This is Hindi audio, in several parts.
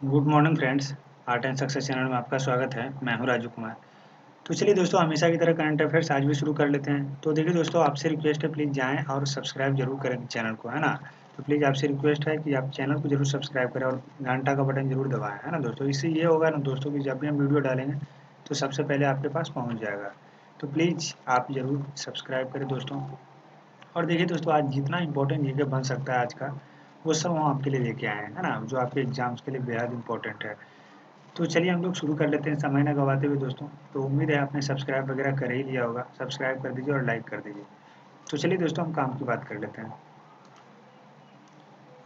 Good morning friends. Art and success channel में आपका स्वागत है। मैं हूं राजू कुमार। तो चलिए दोस्तों, हमेशा की तरह करंट अफेयर्स आज भी शुरू कर लेते हैं। तो देखिए दोस्तों, आपसे रिक्वेस्ट है, प्लीज़ जाएं और सब्सक्राइब जरूर करें चैनल को, है ना। तो प्लीज़ आपसे रिक्वेस्ट है कि आप चैनल को जरूर सब्सक्राइब करें और घंटा का बटन जरूर दबाएं, है ना दोस्तों। इससे ये होगा ना दोस्तों कि जब भी हम वीडियो डालेंगे तो सबसे पहले आपके पास पहुँच जाएगा। तो प्लीज़ आप ज़रूर सब्सक्राइब करें दोस्तों। और देखिए दोस्तों, आज जितना इंपॉर्टेंट जीके बन सकता है आज का, वो सब हम आपके लिए लेके आए हैं, है ना, जो आपके एग्जाम्स के लिए बेहद इंपॉर्टेंट है। तो चलिए हम लोग शुरू कर लेते हैं समय ना गवाते हुए दोस्तों। तो उम्मीद है आपने सब्सक्राइब वगैरह कर ही लिया होगा। सब्सक्राइब कर दीजिए और लाइक कर दीजिए। तो चलिए दोस्तों, हम काम की बात कर लेते हैं।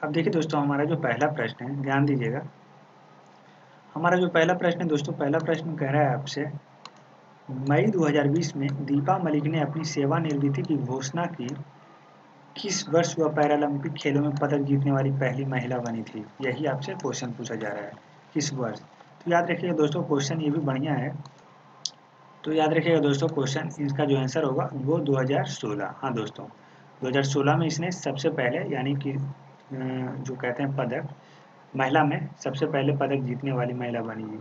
अब देखिए दोस्तों, हमारा जो पहला प्रश्न है, ध्यान दीजिएगा। हमारा जो पहला प्रश्न है दोस्तों, पहला प्रश्न कह रहा है आपसे, मई 2020 में दीपा मलिक ने अपनी सेवानिवृत्ति की घोषणा की। किस वर्ष वह पैरालंपिक खेलों में पदक जीतने वाली पहली महिला बनी थी? यही आपसे क्वेश्चन पूछा जा रहा है, किस वर्ष। तो याद रखिएगा दोस्तों, क्वेश्चन ये भी बढ़िया है। तो याद रखिएगा दोस्तों, क्वेश्चन इसका जो आंसर होगा वो 2016। हाँ दोस्तों, 2016 में इसने सबसे पहले, यानी कि जो कहते हैं पदक, महिला में सबसे पहले पदक जीतने वाली महिला बनी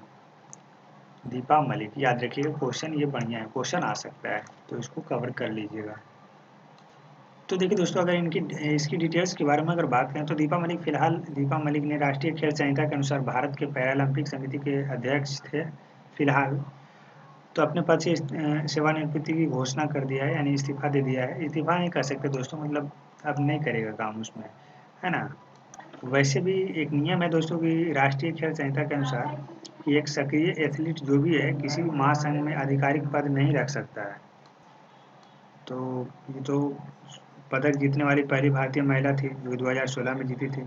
दीपा मलिक। याद रखिएगा, क्वेश्चन ये बढ़िया है, क्वेश्चन आ सकता है, तो इसको कवर कर लीजिएगा। तो देखिए दोस्तों, अगर इनकी इसकी डिटेल्स के बारे में अगर बात करें तो दीपा मलिक ने राष्ट्रीय खेल संहिता के अनुसार भारत के पैरालंपिक समिति के अध्यक्ष थे फिलहाल। तो अपने पद से सेवानिवृत्ति की घोषणा कर दिया है, यानी इस्तीफा दे दिया है। इस्तीफा नहीं कर सकते दोस्तों, मतलब अब नहीं करेगा काम उसमें, है ना। वैसे भी एक नियम है दोस्तों कि राष्ट्रीय खेल संहिता के अनुसार कि एक सक्रिय एथलीट जो भी है किसी भी महासंघ में आधिकारिक पद नहीं रख सकता है। तो ये तो पदक जीतने वाली पहली भारतीय महिला थी जो 2016 में जीती थी।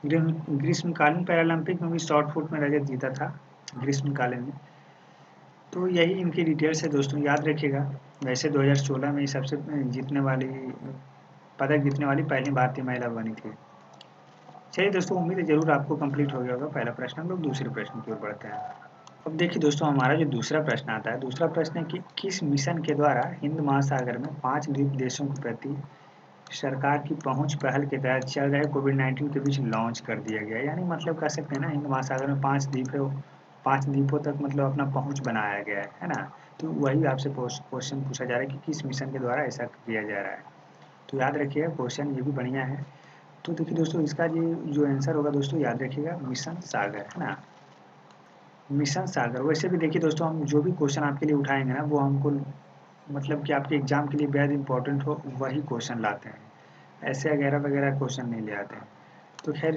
ग्रीष्मकालीन पैरालंपिक में भी शॉर्ट पुट में रजत जीता था, ग्रीष्मकालीन में। तो यही इनकी डिटेल्स है दोस्तों, याद रखिएगा। वैसे 2016 में सबसे पदक जीतने वाली पहली भारतीय महिला बनी थी। चलिए दोस्तों, उम्मीद है जरूर आपको कंप्लीट हो गया होगा पहला प्रश्न। हम लोग दूसरे प्रश्न की ओर बढ़ते हैं। अब देखिए दोस्तों, हमारा जो दूसरा प्रश्न आता है, दूसरा प्रश्न है कि किस मिशन के द्वारा हिंद महासागर में 5 द्वीप देशों के प्रति सरकार की पहुंच पहल के तहत चल रहे कोविड-19 के बीच लॉन्च कर दिया गया। यानी मतलब कह सकते हैं ना, हिंद महासागर में 5 द्वीप है, 5 द्वीपों तक मतलब अपना पहुंच बनाया गया है ना। तो वही आपसे क्वेश्चन पूछा जा रहा है कि किस मिशन के द्वारा ऐसा किया जा रहा है। तो याद रखिएगा, क्वेश्चन ये भी बढ़िया है। तो देखिए दोस्तों, इसका ये जो आंसर होगा दोस्तों, याद रखिएगा, मिशन सागर, है ना। मिशन सागर। वैसे भी देखिए दोस्तों, हम जो भी क्वेश्चन आपके लिए उठाएंगे ना, वो हमको मतलब कि आपके एग्जाम के लिए बेहद इंपॉर्टेंट हो वही क्वेश्चन लाते हैं। ऐसे वगैरह वगैरह क्वेश्चन नहीं ले आते हैं। तो खैर,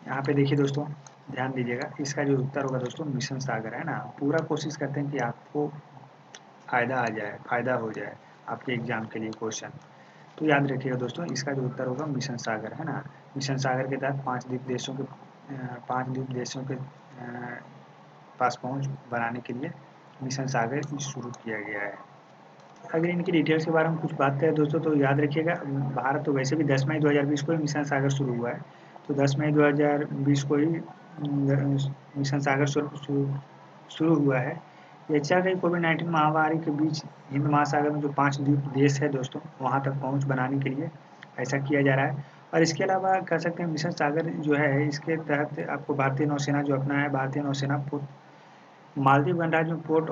यहाँ पे देखिए दोस्तों, ध्यान दीजिएगा, इसका जो उत्तर होगा दोस्तों मिशन सागर, है ना। पूरा कोशिश करते हैं कि आपको फ़ायदा आ जाए, फ़ायदा हो जाए आपके एग्ज़ाम के लिए क्वेश्चन। तो याद रखिएगा दोस्तों, इसका जो उत्तर होगा मिशन सागर, है ना। मिशन सागर के तहत 5 द्वीप देशों के पास पहुँच बनाने के लिए मिशन सागर शुरू किया गया है। अगर इनकी डिटेल्स के बारे में कुछ बात करें दोस्तों, तो याद रखिएगा, भारत तो वैसे भी 10 मई 2020 को ही मिशन सागर शुरू हुआ है। तो 10 मई 2020 को ही मिशन सागर शुरू हुआ है। ये चल रही कोविड-19 महामारी के बीच हिंद महासागर में जो 5 द्वीप देश है दोस्तों, वहाँ तक पहुँच बनाने के लिए ऐसा किया जा रहा है। और इसके अलावा कह सकते हैं मिशन सागर जो है, इसके तहत आपको भारतीय नौसेना जो अपना है, भारतीय नौसेना मालदीव गणराज्य में पोर्ट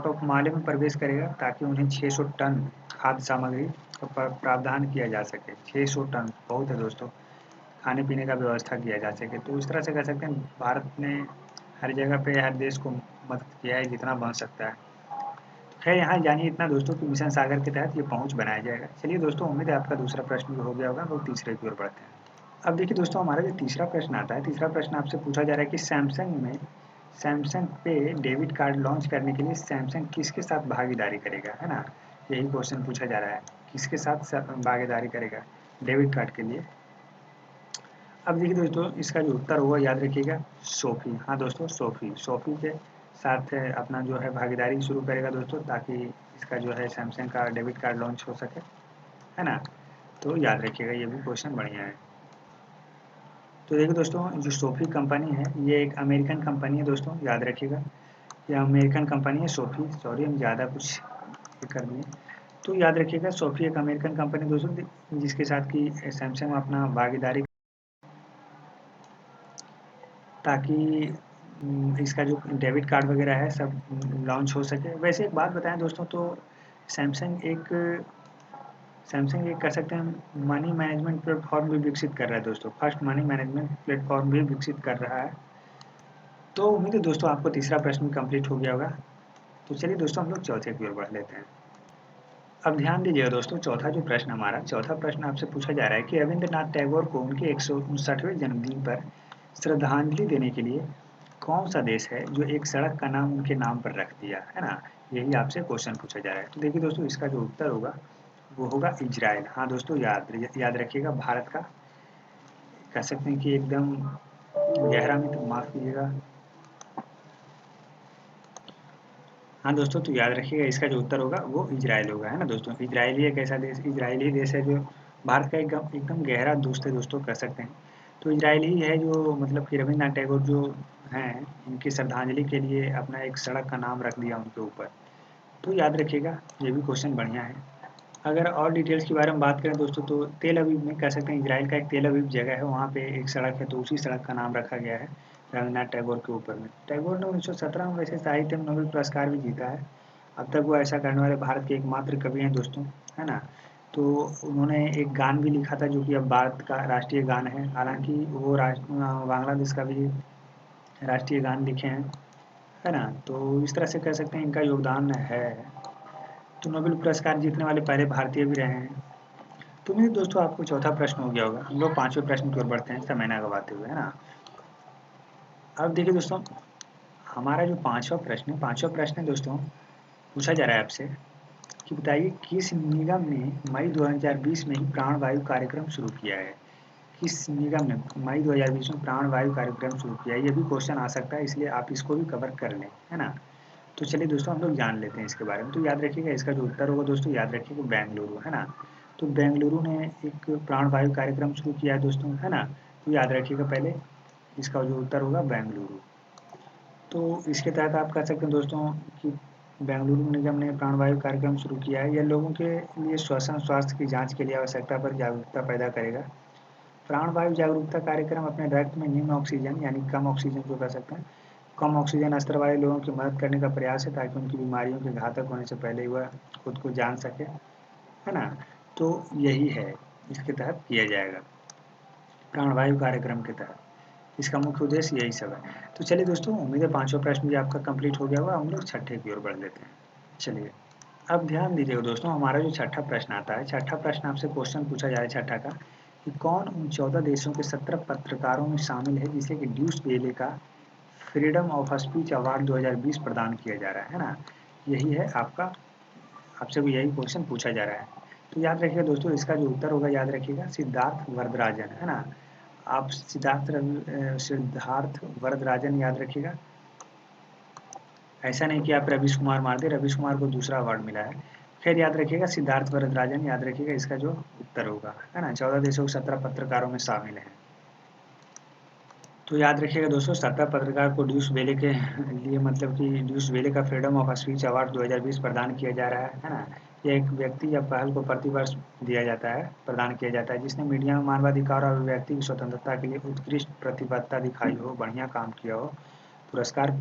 ऑफ माले में प्रवेश करेगा, ताकि उन्हें 600 टन खाद्य सामग्री का प्रावधान किया जा सके। 600 टन बहुत है दोस्तों, खाने पीने का व्यवस्था किया जा सके। तो इस तरह से कह सकते हैं भारत ने हर जगह पे हर देश को मदद किया है जितना बन सकता है। खैर, यहाँ जानिए इतना दोस्तों कि मिशन सागर के तहत ये पहुँच बनाया जाएगा। चलिए दोस्तों, उम्मीद है आपका दूसरा प्रश्न भी हो गया होगा। हम लोग तीसरे की ओर बढ़ते हैं। अब देखिए दोस्तों, हमारा जो तीसरा प्रश्न आता है, तीसरा प्रश्न आपसे पूछा जा रहा है कि सैमसंग पे डेबिट कार्ड लॉन्च करने के लिए सैमसंग किसके साथ भागीदारी करेगा, है ना। यही क्वेश्चन पूछा जा रहा है, किसके साथ भागीदारी करेगा डेबिट कार्ड के लिए। अब देखिए दोस्तों, इसका जो उत्तर होगा, याद रखिएगा, सोफी। हाँ दोस्तों, सोफी के साथ अपना जो है भागीदारी शुरू करेगा दोस्तों, ताकि इसका जो है सैमसंग का डेबिट कार्ड लॉन्च हो सके, है ना। तो याद रखिएगा, ये भी क्वेश्चन बढ़िया है। तो देखिए दोस्तों, जो सोफी कंपनी है, ये एक अमेरिकन कंपनी है दोस्तों, याद रखिएगा। ये अमेरिकन कंपनी है सोफी, सॉरी हम ज़्यादा कुछ ये कर दिए। तो याद रखिएगा, सोफी एक अमेरिकन कंपनी दोस्तों, जिसके साथ कि सैमसंग अपना भागीदारी। ताकि इसका जो डेबिट कार्ड वगैरह है सब लॉन्च हो सके। वैसे एक बात बताएं दोस्तों, तो सैमसंग एक सैमसंग एक कह सकते हैं मनी मैनेजमेंट प्लेटफॉर्म भी विकसित कर रहा है दोस्तों, फर्स्ट मनी मैनेजमेंट प्लेटफॉर्म भी विकसित कर रहा है। तो उम्मीद है दोस्तों आपको तीसरा प्रश्न भी कंप्लीट हो गया होगा। तो चलिए दोस्तों हम लोग चौथे की ओर बढ़ लेते हैं। अब ध्यान दीजिएगा दोस्तों, चौथा जो प्रश्न हमारा चौथा प्रश्न आपसे पूछा जा रहा है कि रविंद्रनाथ टैगोर को उनके 159वें जन्मदिन पर श्रद्धांजलि देने के लिए कौन सा देश है जो एक सड़क का नाम उनके नाम पर रख दिया है ना। यही आपसे क्वेश्चन पूछा जा रहा है। तो देखिए दोस्तों, इसका जो उत्तर होगा वो होगा इजराइल। हाँ दोस्तों, याद रखिएगा, भारत का कह सकते हैं कि एकदम गहरा में, तो माफ कीजिएगा। हाँ दोस्तों, तो याद रखिएगा इसका जो उत्तर होगा वो इजराइल होगा, है ना दोस्तों। इजराइल ही एक ऐसा देश, इजराइल ही देश है जो भारत का एकदम एकदम गहरा दोस्त है दोस्तों, कह सकते हैं। तो इजराइल ही है जो मतलब कि रविन्द्रनाथ टैगोर जो हैं, इनकी श्रद्धांजलि के लिए अपना एक सड़क का नाम रख दिया उनके ऊपर। तो याद रखिएगा, ये भी क्वेश्चन बढ़िया है। अगर और डिटेल्स के बारे में बात करें दोस्तों, तो तेल अवीव में कह सकते हैं इजराइल का एक तेल अवीव जगह है, वहाँ पे एक सड़क है, तो उसी सड़क का नाम रखा गया है रविन्द्रनाथ टैगोर के ऊपर में। टैगोर ने 1917 में वैसे साहित्य में नोबेल पुरस्कार भी जीता है। अब तक वो ऐसा करने वाले भारत के एकमात्र कवि हैं दोस्तों, है ना। तो उन्होंने एक गान भी लिखा था जो कि अब भारत का राष्ट्रीय गान है। हालांकि वो बांग्लादेश का भी राष्ट्रीय गान लिखे हैं, है ना। तो इस तरह से कह सकते हैं इनका योगदान है। तो नोबेल पुरस्कार जीतने वाले पहले भारतीय भी रहे हैं। तो मेरे दोस्तों आपको चौथा प्रश्न हो गया होगा। हम लोग पांचवें प्रश्न की ओर बढ़ते हैं समय ना गवाते हुए, है ना। अब देखिए दोस्तों, हमारा जो पांचवा प्रश्न है दोस्तों, पूछा जा रहा है आपसे कि बताइए किस निगम ने मई 2020 में ही प्राणवायु कार्यक्रम शुरू किया है। किस निगम ने मई 2020 में प्राणवायु कार्यक्रम शुरू किया है। ये भी क्वेश्चन आ सकता है, इसलिए आप इसको भी कवर कर लें, है ना। तो चलिए दोस्तों हम लोग जान लेते हैं इसके बारे में। तो याद रखिएगा इसका जो उत्तर होगा दोस्तों, याद रखिएगा बेंगलुरु, है ना। तो बेंगलुरु ने एक प्राणवायु कार्यक्रम शुरू किया है दोस्तों, है ना। तो याद रखिएगा पहले, इसका जो उत्तर होगा बेंगलुरु। तो इसके तहत आप कह सकते हैं दोस्तों कि बेंगलुरु निगम ने प्राणवायु कार्यक्रम शुरू किया है। यह लोगों के लिए श्वसन स्वास्थ्य की जांच के लिए आवश्यकता पर जागरूकता पैदा करेगा। प्राणवायु जागरूकता कार्यक्रम अपने रक्त में निम्न ऑक्सीजन यानी कम ऑक्सीजन जो कह सकते हैं, कम ऑक्सीजन स्तर वाले लोगों की मदद करने का प्रयास है, ताकि उनकी बीमारियों के घातक होने से पहले ही वह खुद को जान सके, है ना। तो यही है, इसके तहत किया जाएगा प्राणवायु कार्यक्रम के तहत। इसका मुख्य उद्देश्य यही सब है। तो चलिए दोस्तों, उम्मीद है पांचवा प्रश्न भी आपका कंप्लीट हो गया होगा। हम लोग छठे की ओर बढ़ लेते हैं। चलिए, अब ध्यान दीजिएगा दोस्तों, हमारा जो छठा प्रश्न आता है, छठा प्रश्न आपसे क्वेश्चन पूछा जा रहा है छठा का कि कौन उन 14 देशों के 17 पत्रकारों में शामिल है जिसे कि ड्यूस वेले का फ्रीडम ऑफ स्पीच अवार्ड 2020 प्रदान किया जा रहा है ना। यही है आपका, आपसे भी यही क्वेश्चन पूछा जा रहा है। तो याद रखिएगा दोस्तों, इसका जो उत्तर होगा याद रखिएगा सिद्धार्थ वरदराजन, है ना। आप सिद्धार्थ वरदराजन याद रखिएगा। ऐसा नहीं कि आप रवीश कुमार मार दे, रवीश कुमार को दूसरा अवार्ड मिला है। खैर याद रखिएगा सिद्धार्थ वरदराजन याद रखिएगा, इसका जो उत्तर होगा, है ना। 14 देशों के 17 पत्रकारों में शामिल हैं। तो याद रखिएगा दोस्तों, 17 पत्रकार को ड्यूस वेले के लिए मतलब कि ड्यूस वेले का फ्रीडम ऑफ स्पीच अवार्ड 2020 प्रदान किया जा रहा है ना। यह एक व्यक्ति या पहल को प्रतिवर्ष दिया जाता है, प्रदान किया जाता है, जिसने मीडिया में मानवाधिकार और व्यक्ति की स्वतंत्रता के लिए उत्कृष्ट प्रतिबद्धता दिखाई हो, बढ़िया काम किया हो। पुरस्कार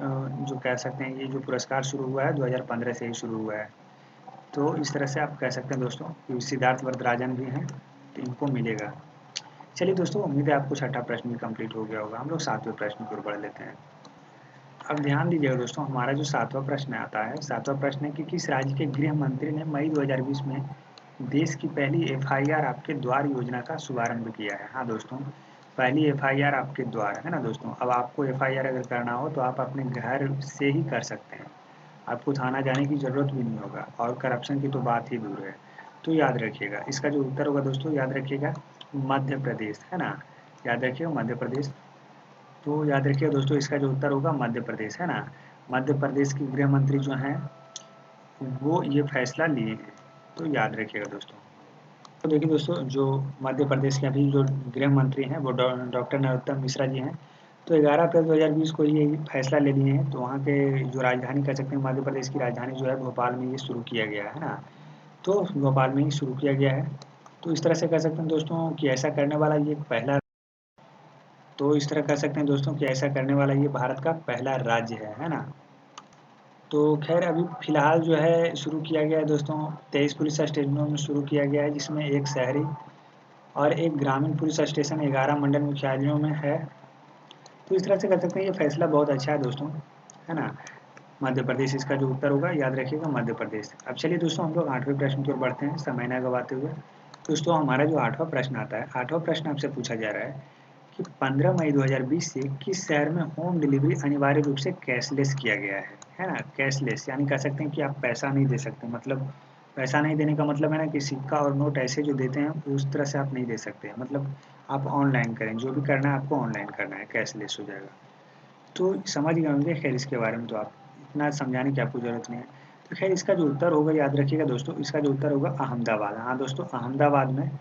जो कह सकते हैं, ये जो पुरस्कार शुरू हुआ है 2015 से ही शुरू हुआ है। तो इस तरह से आप कह सकते हैं दोस्तों कि सिद्धार्थ वरदराजन भी हैं, तो इनको मिलेगा। चलिए दोस्तों, उम्मीद है आपको छठा प्रश्न भी कंप्लीट हो गया होगा। हम लोग सातवें प्रश्न की ओर बढ़ लेते हैं। अब ध्यान दीजिएगा दोस्तों, हमारा जो सातवां प्रश्न आता है, सातवां प्रश्न है कि किस राज्य के गृह मंत्री ने मई 2020 में देश की पहली एफआईआर आपके द्वार योजना का शुभारंभ किया है। हाँ दोस्तों, पहली एफआईआर आपके द्वार, है ना दोस्तों। अब आपको एफआईआर अगर करना हो तो आप अपने घर से ही कर सकते हैं, आपको थाना जाने की ज़रूरत भी नहीं होगा, और करप्शन की तो बात ही दूर है। तो याद रखिएगा, इसका जो उत्तर होगा दोस्तों, याद रखिएगा मध्य प्रदेश, है ना। याद रखिएगा मध्य प्रदेश। तो याद रखिएगा दोस्तों, इसका जो उत्तर होगा मध्य प्रदेश, है ना। मध्य प्रदेश के गृह मंत्री जो हैं वो ये फैसला लिए हैं। तो याद रखिएगा दोस्तों। तो देखिए दोस्तों, जो मध्य प्रदेश के अभी जो गृह मंत्री हैं वो डॉक्टर नरोत्तम मिश्रा जी हैं। तो 11 अप्रैल 2020 को ये फैसला ले लिए हैं। तो वहाँ के जो राजधानी कह सकते हैं, मध्य प्रदेश की राजधानी जो है भोपाल में ये शुरू किया गया है ना। तो भोपाल में ही शुरू किया गया है। तो इस तरह से कह सकते हैं दोस्तों कि ऐसा करने वाला ये पहला तो इस तरह कह सकते हैं दोस्तों कि ऐसा करने वाला ये भारत का पहला राज्य है ना। तो खैर अभी फ़िलहाल जो है शुरू किया गया है दोस्तों, 23 पुलिस स्टेशनों में शुरू किया गया है, जिसमें एक शहरी और एक ग्रामीण पुलिस स्टेशन 11 मंडल मुख्यालयों में है। तो इस तरह से कह सकते हैं ये फैसला बहुत अच्छा है दोस्तों, है ना। मध्य प्रदेश इसका जो उत्तर होगा, याद रखिएगा मध्य प्रदेश। अब चलिए दोस्तों हम लोग 8वें प्रश्न की ओर बढ़ते हैं समय न गवाते हुए। दोस्तों हमारा जो 8वां प्रश्न आता है, 8वां प्रश्न आपसे पूछा जा रहा है कि 15 मई 2020 से किस शहर में होम डिलीवरी अनिवार्य रूप से कैशलेस किया गया है ना। कैशलेस यानी कह सकते हैं कि आप पैसा नहीं दे सकते, मतलब पैसा नहीं देने का मतलब है ना कि सिक्का और नोट ऐसे जो देते हैं उस तरह से आप नहीं दे सकते, मतलब आप ऑनलाइन करें, जो भी करना है आपको ऑनलाइन करना है, कैशलेस हो जाएगा। तो समझ गए होंगे खैर इसके बारे में, तो आप इतना समझाने की आपको ज़रूरत नहीं है। तो खैर इसका जो उत्तर होगा याद रखिएगा दोस्तों, इसका जो उत्तर होगा अहमदाबाद। हाँ दोस्तों, अहमदाबाद में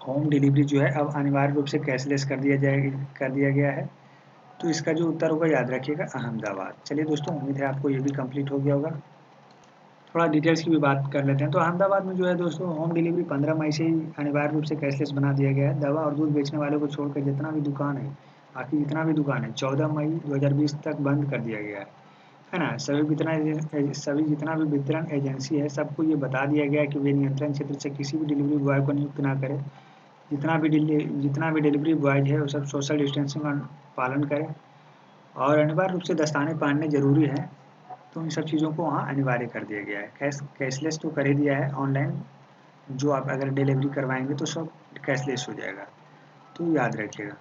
होम डिलीवरी जो है अब अनिवार्य रूप से कैशलेस कर दिया गया है। तो इसका जो उत्तर होगा याद रखिएगा अहमदाबाद। चलिए दोस्तों, उम्मीद है आपको ये भी कंप्लीट हो गया होगा। थोड़ा डिटेल्स की भी बात कर लेते हैं। तो अहमदाबाद में जो है दोस्तों होम डिलीवरी 15 मई से ही अनिवार्य रूप से कैशलेस बना दिया गया है। दवा और दूध बेचने वालों को छोड़कर जितना भी दुकान है, बाकी जितना भी दुकान है 14 मई 2020 तक बंद कर दिया गया है ना। सभी जितना भी वितरण एजेंसी है सबको ये बता दिया गया है कि वे नियंत्रण क्षेत्र से किसी भी डिलीवरी बॉय को नियुक्त ना करें। जितना भी डिलीवरी बॉयज है वो सब सोशल डिस्टेंसिंग का पालन करें और अनिवार्य रूप से दस्ताने पहनने ज़रूरी है। तो इन सब चीज़ों को वहाँ अनिवार्य कर दिया गया है। कैशलेस तो कर ही दिया है, ऑनलाइन जो आप अगर डिलीवरी करवाएंगे तो सब कैशलेस हो जाएगा, तो याद रखिएगा।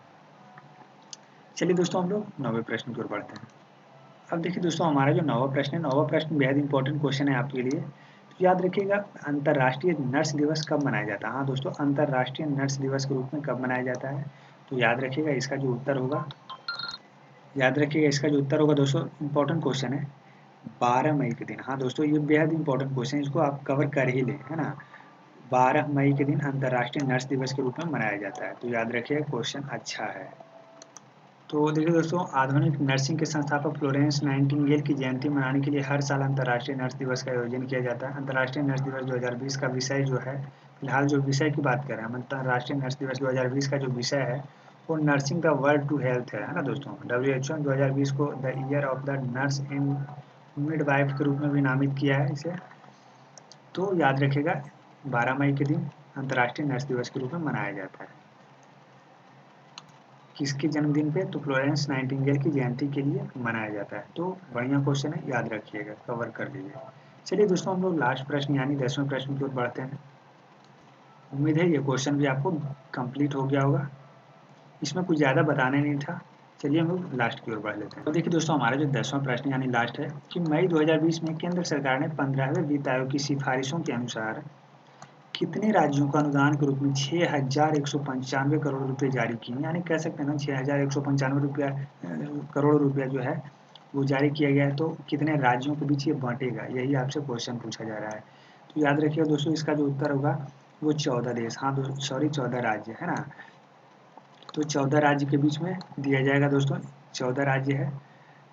चलिए दोस्तों हम लोग 9वें प्रश्न की ओर बढ़ते हैं। अब देखिए दोस्तों हमारा जो 9वां प्रश्न है, 9वां प्रश्न बेहद इंपॉर्टेंट क्वेश्चन है आपके लिए। तो याद रखिएगा, अंतर्राष्ट्रीय नर्स दिवस कब मनाया जाता है। हाँ दोस्तों, अंतर्राष्ट्रीय नर्स दिवस के रूप में कब मनाया जाता है। तो याद रखिएगा इसका जो उत्तर होगा, दोस्तों इंपॉर्टेंट क्वेश्चन है, 12 मई के दिन। हाँ दोस्तों, ये बेहद इंपॉर्टेंट क्वेश्चन है, इसको आप कवर कर ही लें, है ना। 12 मई के दिन अंतर्राष्ट्रीय नर्स दिवस के रूप में मनाया जाता है। तो याद रखिए क्वेश्चन अच्छा है। तो देखिए दोस्तों, आधुनिक नर्सिंग के संस्थापक फ्लोरेंस नाइटिंगेल की जयंती मनाने के लिए हर साल अंतर्राष्ट्रीय नर्स दिवस का आयोजन किया जाता है। अंतर्राष्ट्रीय नर्स दिवस 2020 का विषय जो है, फिलहाल जो विषय की बात कर रहे हैं, अंतर्राष्ट्रीय नर्स दिवस 2020 का जो विषय है वो nursing the world to health है ना दोस्तों। WHO 2020 को the year of the nurse in midwife के रूप में भी नामित किया है इसे। तो याद रखिएगा 12 मई के दिन अंतर्राष्ट्रीय नर्स दिवस के रूप में मनाया जाता है। किसके जन्मदिन पे, तो फ्लोरेंस नाइटिंगेल की जयंती के लिए मनाया जाता है। तो बढ़िया क्वेश्चन है, याद रखिएगा, कवर कर लीजिए। चलिए दोस्तों हम लोग लास्ट प्रश्न यानी 10वें प्रश्न की ओर बढ़ते हैं। उम्मीद है ये क्वेश्चन भी आपको कंप्लीट हो गया होगा, इसमें कुछ ज़्यादा बताने नहीं था। चलिए हम लोग लास्ट की ओर बढ़ लेते हैं। तो देखिए दोस्तों हमारा जो 10वां प्रश्न यानी लास्ट है कि मई 2020 में केंद्र सरकार ने 15वें वित्त आयोग की सिफारिशों के अनुसार कितने राज्यों को अनुदान के रूप में 6,195 करोड़ रुपए जारी किए, यानी कह सकते हैं ना 6,195 करोड़ रुपया जो है वो जारी किया गया है। तो कितने राज्यों के बीच ये बांटेगा, यही आपसे क्वेश्चन पूछा जा रहा है। तो याद रखिएगा दोस्तों, इसका जो उत्तर होगा वो 14 देश, हाँ सॉरी 14 राज्य है ना। तो 14 राज्य के बीच में दिया जाएगा दोस्तों, 14 राज्य है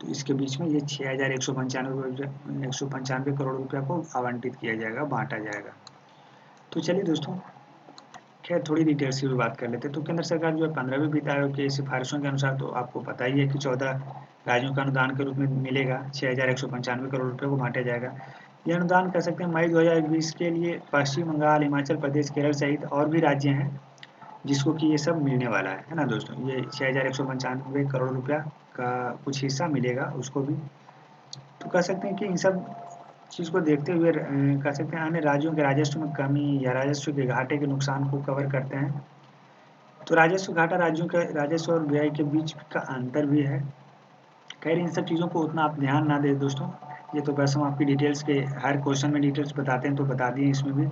तो इसके बीच में ये 6,195 करोड़ रुपया को आवंटित किया जाएगा, बांटा जाएगा। तो चलिए दोस्तों, खैर थोड़ी डिटेल्स की भी बात कर लेते हैं। तो केंद्र सरकार जो है 15वें वित्त आयोग की सिफारिशों के अनुसार, तो आपको पता ही है कि 14 राज्यों का अनुदान के रूप में मिलेगा, 6,195 करोड़ रुपये को बांटा जाएगा। ये अनुदान कह सकते हैं मई 2020 के लिए पश्चिम बंगाल, हिमाचल प्रदेश, केरल सहित और भी राज्य हैं जिसको कि ये सब मिलने वाला है ना दोस्तों। ये 6,195 करोड़ रुपया का कुछ हिस्सा मिलेगा उसको भी। तो कह सकते हैं कि इन सब चीज़ को देखते हुए कह सकते हैं अन्य राज्यों के राजस्व में कमी या राजस्व के घाटे के नुकसान को कवर करते हैं। तो राजस्व घाटा राज्यों के राजस्व और व्यय के बीच का अंतर भी है। खैर इन सब चीज़ों को उतना आप ध्यान ना दें दोस्तों, ये तो बस हम आपकी डिटेल्स के हर क्वेश्चन में डिटेल्स बताते हैं, तो बता दिए इसमें भी।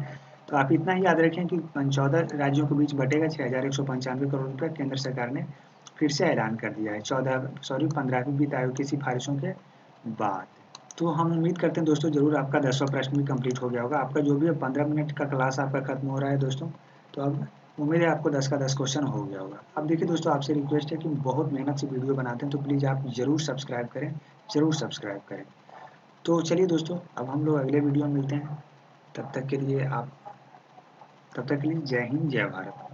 तो आप इतना ही याद रखें कि 14 राज्यों के बीच बटेगा 6,195 करोड़ रुपये, केंद्र सरकार ने फिर से ऐलान कर दिया है 15वीं वित्त आयोग की सिफारिशों के बाद। तो हम उम्मीद करते हैं दोस्तों ज़रूर आपका 10वां प्रश्न भी कंप्लीट हो गया होगा। आपका जो भी है 15 मिनट का क्लास आपका खत्म हो रहा है दोस्तों, तो अब उम्मीद है आपको 10 का 10 क्वेश्चन हो गया होगा। अब देखिए दोस्तों, आपसे रिक्वेस्ट है कि बहुत मेहनत से वीडियो बनाते हैं, तो प्लीज़ आप ज़रूर सब्सक्राइब करें, ज़रूर सब्सक्राइब करें। तो चलिए दोस्तों, अब हम लोग अगले वीडियो में मिलते हैं। तब तक के लिए जय हिंद, जय भारत।